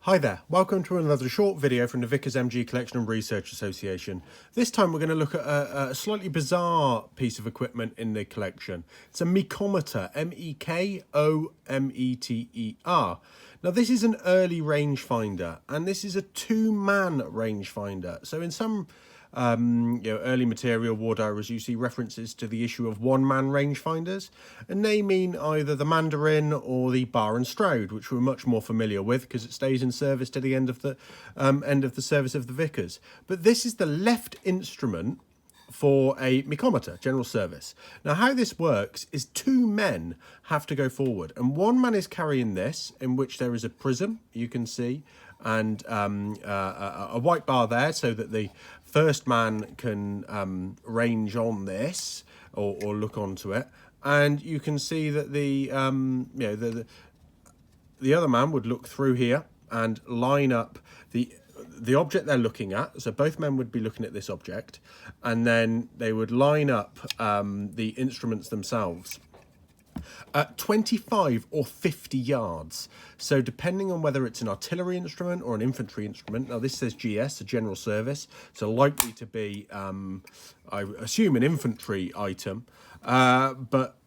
Hi there, welcome to another short video from the Vickers MG Collection and Research Association. This time we're going to look at a slightly bizarre piece of equipment in the collection. It's a Mekometer, M-E-K-O-M-E-T-E-R. Now this is an early rangefinder, and this is a two-man rangefinder. So in some early material war diaries, you see references to the issue of one-man rangefinders, and they mean either the Mandarin or the Bar and Stroud, which we're much more familiar with because it stays in service to the end of the service of the Vickers. But this is the left instrument for a Mekometer, general service. Now how this works is two men have to go forward, and one man is carrying this, in which there is a prism, you can see, and a white bar there so that the first man can range on this or look onto it, and you can see that the other man would look through here and line up the object they're looking at. So both men would be looking at this object, and then they would line up the instruments themselves at 25 or 50 yards. So depending on whether it's an artillery instrument or an infantry instrument, now this says GS, a general service, so likely to be, I assume, an infantry item, but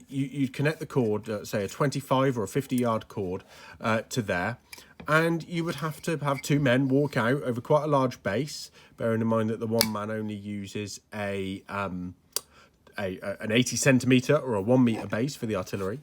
you connect the cord, say a 25 or a 50 yard cord to there, and you would have to have two men walk out over quite a large base, bearing in mind that the one man only uses an 80 centimetre or a 1 metre base for the artillery,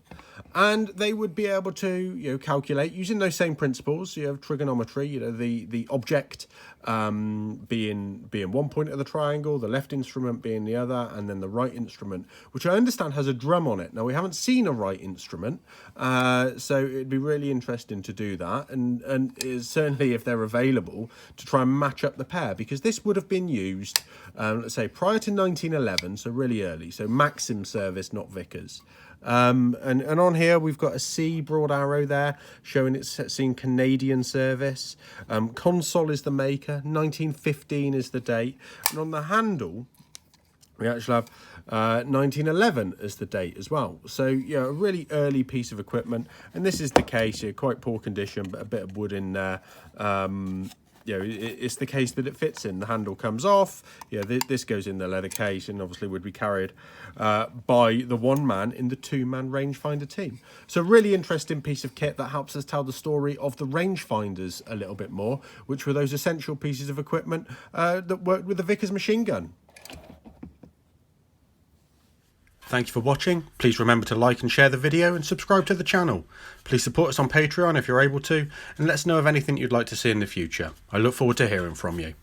and they would be able to calculate using those same principles. You have trigonometry, the object being one point of the triangle, the left instrument being the other, and then the right instrument, which I understand has a drum on it. Now we haven't seen a right instrument, so it'd be really interesting to do that, and certainly if they're available, to try and match up the pair, because this would have been used let's say prior to 1911, so really early, so Maxim service, not Vickers. And on here we've got a C broad arrow there showing it's seen Canadian service. Console is the maker, 1915 is the date, and on the handle we actually have 1911 as the date as well. So yeah, a really early piece of equipment, and this is the case here, quite poor condition, but a bit of wood in there. It's the case that it fits in. The handle comes off. This goes in the leather case, and obviously would be carried by the one man in the two-man rangefinder team. So really interesting piece of kit that helps us tell the story of the rangefinders a little bit more, which were those essential pieces of equipment that worked with the Vickers machine gun. Thank you for watching. Please remember to like and share the video and subscribe to the channel. Please support us on Patreon if you're able to, and let us know of anything you'd like to see in the future. I look forward to hearing from you.